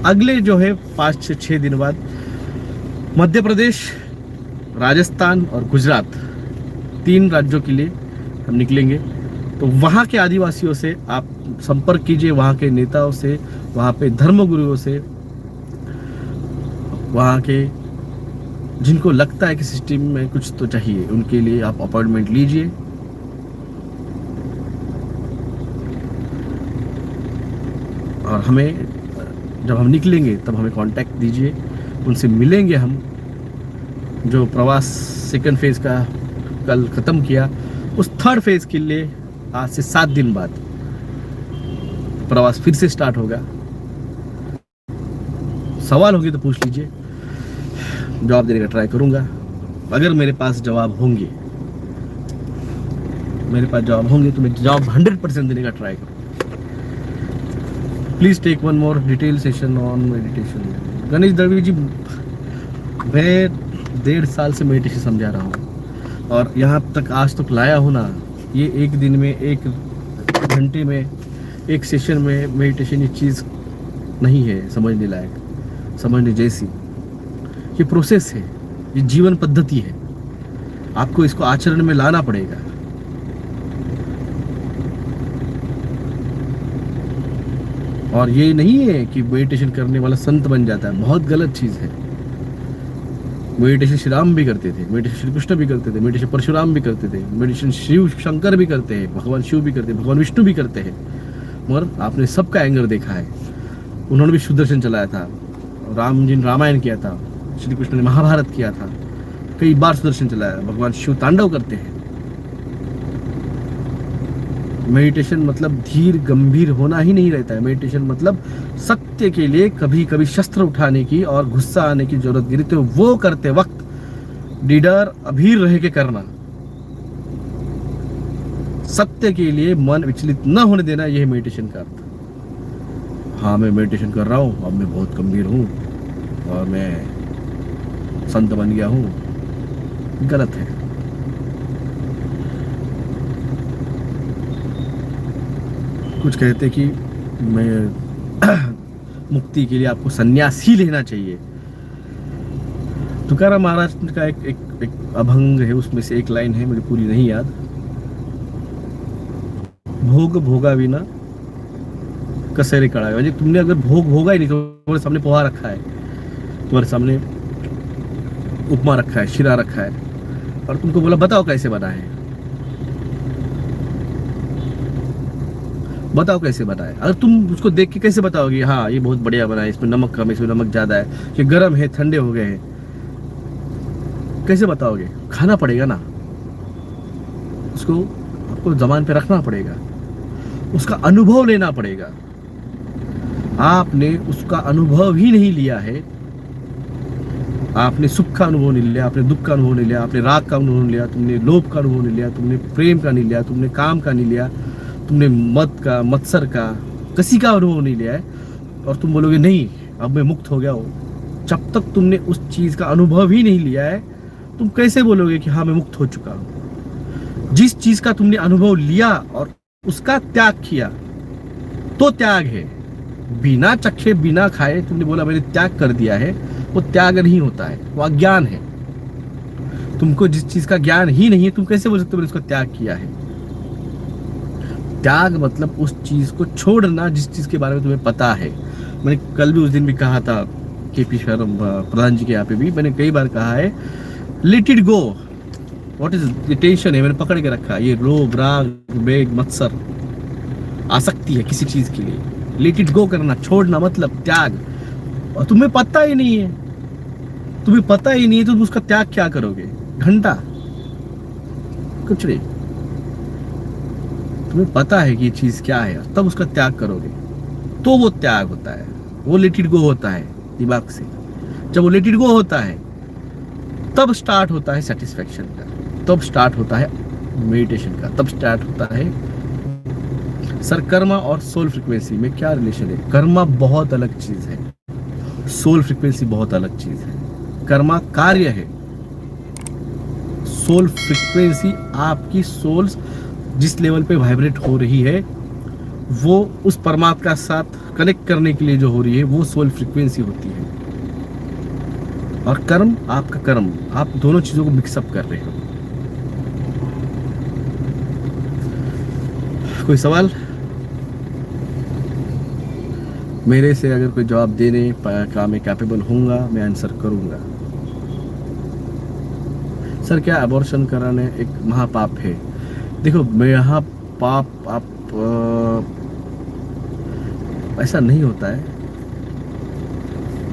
अगले जो है 5 से 6 दिन बाद मध्य प्रदेश, राजस्थान और गुजरात, 3 राज्यों के लिए हम निकलेंगे। तो वहाँ के आदिवासियों से आप संपर्क कीजिए, वहाँ के नेताओं से, वहाँ पे धर्मगुरुओं से, वहाँ के जिनको लगता है कि सिस्टम में कुछ तो चाहिए, उनके लिए आप अपॉइंटमेंट लीजिए। और हमें जब हम निकलेंगे तब हमें कांटेक्ट दीजिए, उनसे मिलेंगे हम। जो प्रवास सेकंड फेज़ का कल ख़त्म किया, उस थर्ड फेज़ के लिए आज से 7 दिन बाद प्रवास फिर से स्टार्ट होगा। सवाल होंगे तो पूछ लीजिए, जवाब देने का ट्राई करूंगा। अगर मेरे पास जवाब होंगे तो मैं जवाब 100% देने का ट्राई करूँगा। Please take one more detail session on meditation. Ganesh Dadvi ji, मैं 1.5 साल से मेडिटेशन समझा रहा हूँ और यहाँ तक आज तक लाया हूँ ना, ये एक दिन में, 1 घंटे में, एक सेशन में मेडिटेशन ये चीज़ नहीं है समझने लायक, समझने जैसी। ये प्रोसेस है, ये जीवन पद्धति है, आपको इसको आचरण में लाना पड़ेगा। और ये नहीं है कि मेडिटेशन करने वाला संत बन जाता है, बहुत गलत चीज़ है। मेडिटेशन श्री राम भी करते थे, मेडिटेशन श्री कृष्ण भी करते थे, मेडिटेशन परशुराम भी करते थे, मेडिटेशन शिव शंकर भी करते हैं, भगवान शिव भी करते हैं, भगवान विष्णु भी करते हैं। मगर आपने सबका एंगर देखा है। उन्होंने भी सुदर्शन चलाया था, राम जी ने रामायण किया था, श्री कृष्ण ने महाभारत किया था, कई बार सुदर्शन चलाया। भगवान शिव तांडव करते हैं। मेडिटेशन मतलब धीर गंभीर होना ही नहीं रहता है। मेडिटेशन मतलब सत्य के लिए कभी कभी शस्त्र उठाने की और गुस्सा आने की जरूरत गिरी तो वो करते वक्त निडर अभीर रह के करना। सत्य के लिए मन विचलित न होने देना, यह मेडिटेशन का अर्थ। हाँ, मैं मेडिटेशन कर रहा हूँ, अब मैं बहुत गंभीर हूँ और मैं संत बन गया हूँ, गलत है। कुछ कहते कि मैं मुक्ति के लिए आपको संन्यास ही लेना चाहिए। तुकाराम महाराज का एक अभंग है, उसमें से एक लाइन है, मुझे पूरी नहीं याद। भोग भोगा बिना कसेरे कड़ाए। यानी तुमने अगर भोग भोगा ही नहीं, तो तुम्हारे सामने पोहा रखा है, तुम्हारे सामने उपमा रखा है, शिरा रखा है, और तुमको बोला बताओ कैसे बना है, बताओ कैसे बना है। अगर तुम उसको देख के कैसे बताओगे हाँ ये बहुत बढ़िया बना है, इसमें नमक कम है, इसमें नमक ज्यादा है, ये गर्म है, ठंडे हो गए हैं, कैसे बताओगे? खाना पड़ेगा ना, उसको आपको जबान पे रखना पड़ेगा, उसका अनुभव लेना पड़ेगा। आपने उसका अनुभव ही नहीं लिया है। आपने सुख का अनुभव नहीं लिया, आपने दुख का अनुभव नहीं लिया, आपने राग का अनुभव नहीं लिया, तुमने लोभ का अनुभव नहीं लिया, तुमने प्रेम का नहीं लिया, तुमने काम का नहीं लिया, तुमने मद का, मत्सर का, किसी का अनुभव नहीं लिया है, और तुम बोलोगे नहीं अब मैं मुक्त हो गया हूँ। जब तक तुमने उस चीज का अनुभव ही नहीं लिया है, तुम कैसे बोलोगे कि हाँ मैं मुक्त हो चुका हूँ? जिस चीज का तुमने अनुभव लिया और उसका त्याग किया तो त्याग है। बिना चखे बिना खाए तुमने बोला मैंने त्याग कर दिया है, वो त्याग नहीं होता है, वो अज्ञान है। तुमको जिस चीज का ज्ञान ही नहीं है, तुम कैसे बोल सकते हो मैंने उसका त्याग किया है? त्याग मतलब उस चीज को छोड़ना जिस चीज के बारे में तुम्हें पता है। मैंने कल भी उस दिन भी कहा था, केपी शर्मा प्रधान जी के यहाँ पे भी मैंने कई बार कहा है, let it go. What is ये टेंशन है, मैंने पकड़ के रखा है, ये लोभ राग वेग मत्सर आसक्ति है किसी चीज के लिए। लेट इट गो करना, छोड़ना मतलब त्याग। और तुम्हें पता ही नहीं है, तुम्हें पता ही नहीं है तो तुम उसका त्याग क्या करोगे? घंटा कुछ नहीं। तुम्हें पता है कि ये चीज क्या है, तब उसका त्याग करोगे तो वो त्याग होता है, वो लेट इट गो होता है दिमाग से। जब वो लेट इट गो होता है तब स्टार्ट होता है सेटिस्फेक्शन का, तब स्टार्ट होता है मेडिटेशन का, तब स्टार्ट होता है। सर कर्मा और सोल फ्रीक्वेंसी में क्या रिलेशन है? कर्मा बहुत अलग चीज है, सोल फ्रीक्वेंसी बहुत अलग चीज है। कर्मा कार्य है, सोल फ्रीक्वेंसी आपकी सोल्स जिस लेवल पे वाइब्रेट हो रही है वो उस परमात्मा के साथ कनेक्ट करने के लिए जो हो रही है वो सोल फ्रीक्वेंसी होती है। और कर्म, आपका कर्म, आप दोनों चीजों को मिक्सअप कर रहे हो। कोई सवाल? मेरे से अगर कोई जवाब देने का मैं कैपेबल होऊंगा, मैं आंसर करूंगा। सर क्या अबॉर्शन कराने एक महापाप है? देखो, मैं यहाँ पाप आप ऐसा नहीं होता है।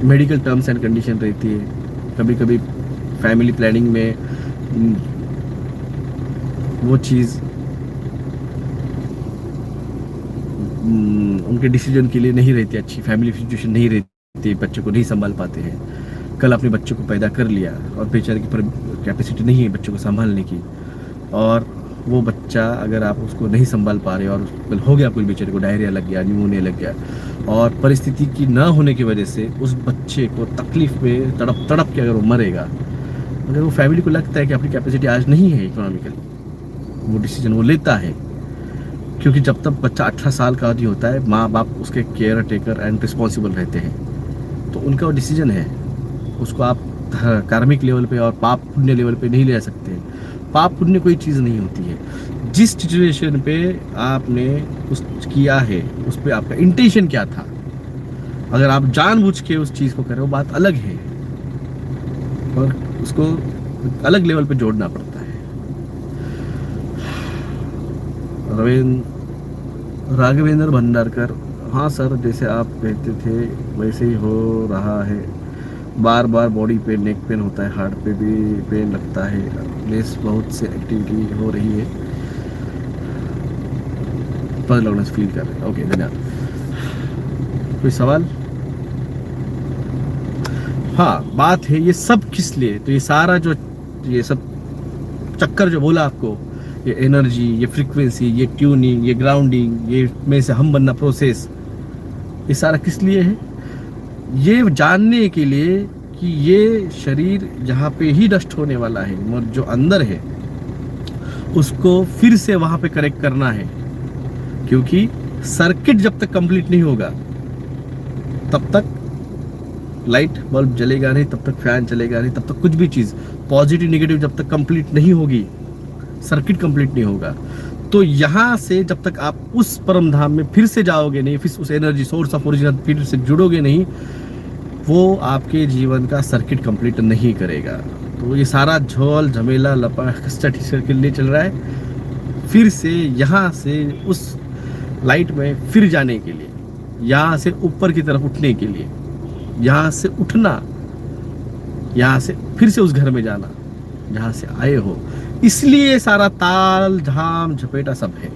मेडिकल टर्म्स एंड कंडीशन रहती है। कभी कभी फैमिली प्लानिंग में वो चीज़ उनके डिसीजन के लिए नहीं रहती, अच्छी फैमिली सिचुएशन नहीं रहती, बच्चे को नहीं संभाल पाते हैं। कल अपने बच्चे को पैदा कर लिया और बेचारे की कैपेसिटी नहीं है बच्चों को संभालने की, और वो बच्चा अगर आप उसको नहीं संभाल पा रहे और कल हो गया कोई बेचारे को डायरिया लग गया, न्यूमोनिया लग गया, और परिस्थिति की ना होने की वजह से उस बच्चे को तकलीफ में तड़प तड़प के अगर वो मरेगा, अगर वो फैमिली को लगता है कि अपनी कैपेसिटी आज नहीं है इकोनॉमिकली, वो डिसीजन वो लेता है। क्योंकि जब तक बच्चा 18 साल का आदि होता है, माँ बाप उसके केयर टेकर एंड रिस्पॉन्सिबल रहते हैं, तो उनका वो डिसीजन है। उसको आप कार्मिक लेवल पे और पाप पुण्य लेवल पे नहीं ले सकते। पाप पुण्य कोई चीज़ नहीं होती है। जिस सिचुएशन पे आपने उस किया है उस पर आपका इंटेंशन क्या था, अगर आप जानबूझ के उस चीज़ को कर रहे हो बात अलग है, और उसको अलग लेवल पे जोड़ना पड़ता है। राघवेंद्र भंडारकर, हाँ सर, जैसे आप कहते थे वैसे ही हो रहा है। बार बार बॉडी पेन, नेक पेन होता है, हार्ट पे भी पेन लगता है। लेस बहुत से एक्टिविटी हो रही है, पता लगना फील कर रहे हैं। ओके, धन्यवाद। कोई सवाल? हाँ, बात है ये सब किस लिए, तो ये सारा जो ये सब चक्कर जो बोला आपको, ये एनर्जी, ये फ्रीक्वेंसी, ये ट्यूनिंग, ये ग्राउंडिंग, ये में से हम बनना प्रोसेस, ये सारा किस लिए है? ये जानने के लिए कि ये शरीर यहाँ पे ही डस्ट होने वाला है, और जो अंदर है उसको फिर से वहां पे करेक्ट करना है। क्योंकि सर्किट जब तक कंप्लीट नहीं होगा तब तक लाइट बल्ब जलेगा नहीं, तब तक फैन चलेगा नहीं, तब तक कुछ भी चीज पॉजिटिव नेगेटिव जब तक कंप्लीट नहीं होगी, सर्किट कंप्लीट नहीं होगा। तो यहां से जब तक आप उस परम धाम में फिर से जाओगे नहीं, फिर उस एनर्जी सोर्स ऑफ ओरिजिन फिर से जुड़ोगे नहीं, वो आपके जीवन का सर्किट कंप्लीट नहीं करेगा। तो ये सारा झोल झमेला लपा कस्टा के लिए चल रहा है, फिर से यहाँ से उस लाइट में फिर जाने के लिए, यहाँ से ऊपर की तरफ उठने के लिए, यहाँ से उठना, यहाँ से फिर से उस घर में जाना जहाँ से आए हो। इसलिए सारा ताल झाम झपेटा सब है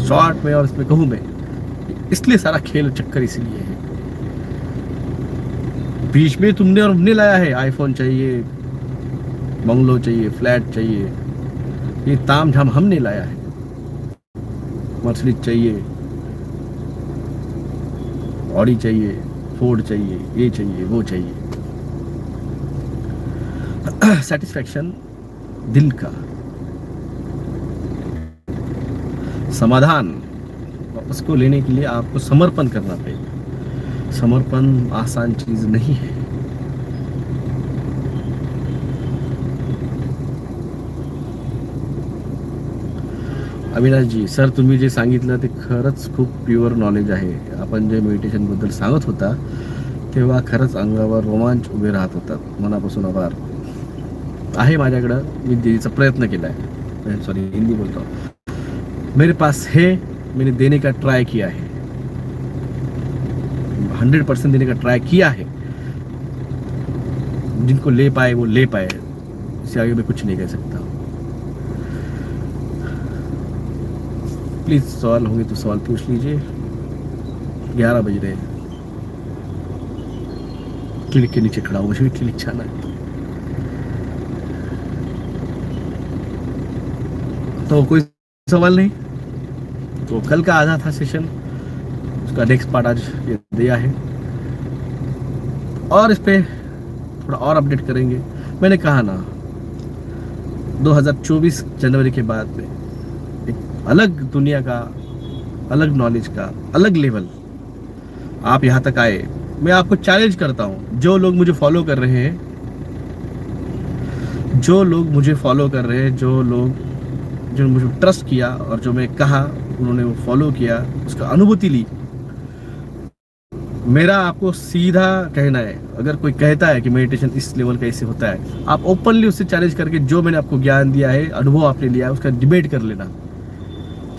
शॉर्ट में, और इसमें कहूँ मैं, इसलिए सारा खेल चक्कर इसलिए है। बीच में तुमने और हमने लाया है, आईफोन चाहिए, बंगलो चाहिए, फ्लैट चाहिए, ये ताम झाम हमने लाया है। मर्सिडीज चाहिए, ऑडी चाहिए, फोर्ड चाहिए, ये चाहिए, वो चाहिए। सेटिस्फैक्शन दिल का समाधान, उसको लेने के लिए आपको समर्पण करना पड़ेगा। समर्पण आसान चीज नहीं है। अविनाश जी, सर तुम्ही जे सांगितलं ते खरंच खूप प्युअर नॉलेज आहे। आपण जे मेडिटेशन बद्दल सांगत होता तेव्हा खरंच अंगावर रोमांच उभे राहत होतात। मनापासून आभार आहे। माझ्याकडं मी देण्याचा प्रयत्न केला है, सॉरी हिंदी बोलता हूँ। मेरे पास है, मैंने देने का ट्राई किया है, 100% देने का ट्राई किया है। जिनको ले पाए वो ले पाए, इससे आगे मैं कुछ नहीं कह सकता। प्लीज सवाल होंगे तो सवाल पूछ लीजिए। 11 बज रहे हैं। क्लिनिक के नीचे खड़ा हूँ, मुझे भी क्लिनिक जाना है। तो कोई सवाल नहीं? तो कल का आधा था सेशन, उसका नेक्स्ट पार्ट आज ये दिया है, और इस पे थोड़ा और अपडेट करेंगे। मैंने कहा ना 2024 जनवरी के बाद में एक अलग दुनिया का, अलग नॉलेज का, अलग लेवल आप यहाँ तक आए। मैं आपको चैलेंज करता हूँ, जो लोग मुझे फॉलो कर रहे हैं, जो लोग मुझे फॉलो कर रहे हैं, जो लोग जो मुझे ट्रस्ट किया और जो मैं कहा उन्होंने वो फॉलो किया, उसका अनुभूति ली। मेरा आपको सीधा कहना है, अगर कोई कहता है कि मेडिटेशन इस लेवल का ऐसे होता है, आप ओपनली उससे चैलेंज करके जो मैंने आपको ज्ञान दिया है, अनुभव आपने लिया है, उसका डिबेट कर लेना।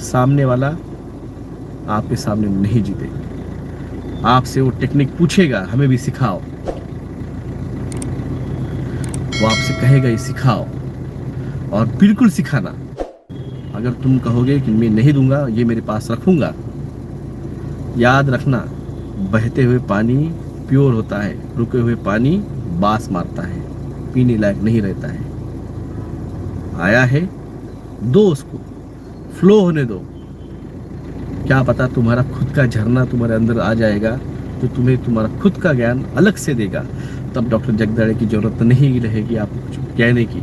सामने वाला आपके सामने नहीं जीतेगा। आपसे वो टेक्निक पूछेगा, हमें भी सिखाओ, वो आपसे कहेगा ये सिखाओ, और बिल्कुल सिखाना। अगर तुम कहोगे कि मैं नहीं दूंगा, ये मेरे पास रखूंगा, याद रखना, बहते हुए पानी प्योर होता है, रुके हुए पानी बास मारता है, पीने लायक नहीं रहता है। आया है, दो उसको, फ्लो होने दो। क्या पता तुम्हारा खुद का झरना तुम्हारे अंदर आ जाएगा, जो तुम्हें तुम्हारा खुद का ज्ञान अलग से देगा। तब डॉक्टर जगदाड़े की जरूरत नहीं रहेगी आपको कुछ कहने की।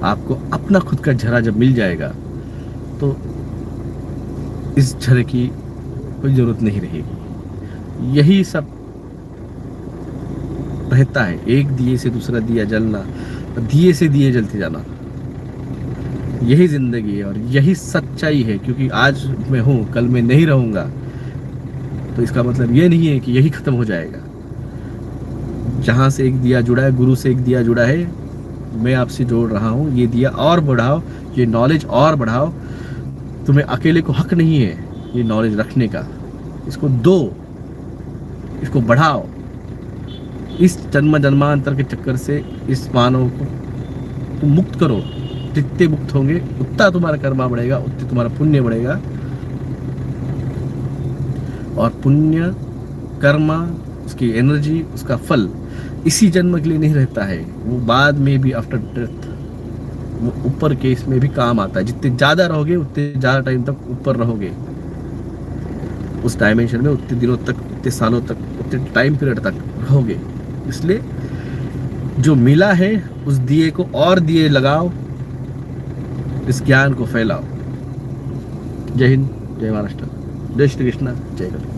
आपको अपना खुद का झरा जब मिल जाएगा तो इस झरे की कोई जरूरत नहीं रहेगी। यही सब रहता है, एक दिए से दूसरा दिया जलना, दिए से दिए जलते जाना, यही जिंदगी है और यही सच्चाई है। क्योंकि आज मैं हूं, कल मैं नहीं रहूंगा, तो इसका मतलब ये नहीं है कि यही खत्म हो जाएगा। जहां से एक दिया जुड़ा है, गुरु से एक दिया जुड़ा है, मैं आपसे जोड़ रहा हूं, ये दिया और बढ़ाओ, ये नॉलेज और बढ़ाओ। तुम्हें अकेले को हक नहीं है ये नॉलेज रखने का, इसको दो, इसको बढ़ाओ। इस जन्म जन्मांतर के चक्कर से इस मानव को तुम मुक्त करो। जितने मुक्त होंगे उतना तुम्हारा कर्मा बढ़ेगा, उतने तुम्हारा पुण्य बढ़ेगा। और पुण्य, कर्मा, उसकी एनर्जी, उसका फल इसी जन्म के लिए नहीं रहता है, वो बाद में भी, आफ्टर डेथ, वो ऊपर के इसमें भी काम आता है। जितने ज्यादा रहोगे उतने ज्यादा टाइम तक ऊपर रहोगे उस डायमेंशन में, उतने दिनों तक, उतने सालों तक, उतने टाइम पीरियड तक रहोगे। इसलिए जो मिला है उस दिए को और दिए लगाओ, इस ज्ञान को फैलाओ। जय हिंद, जय महाराष्ट्र, जय श्री कृष्ण, जय गणेश।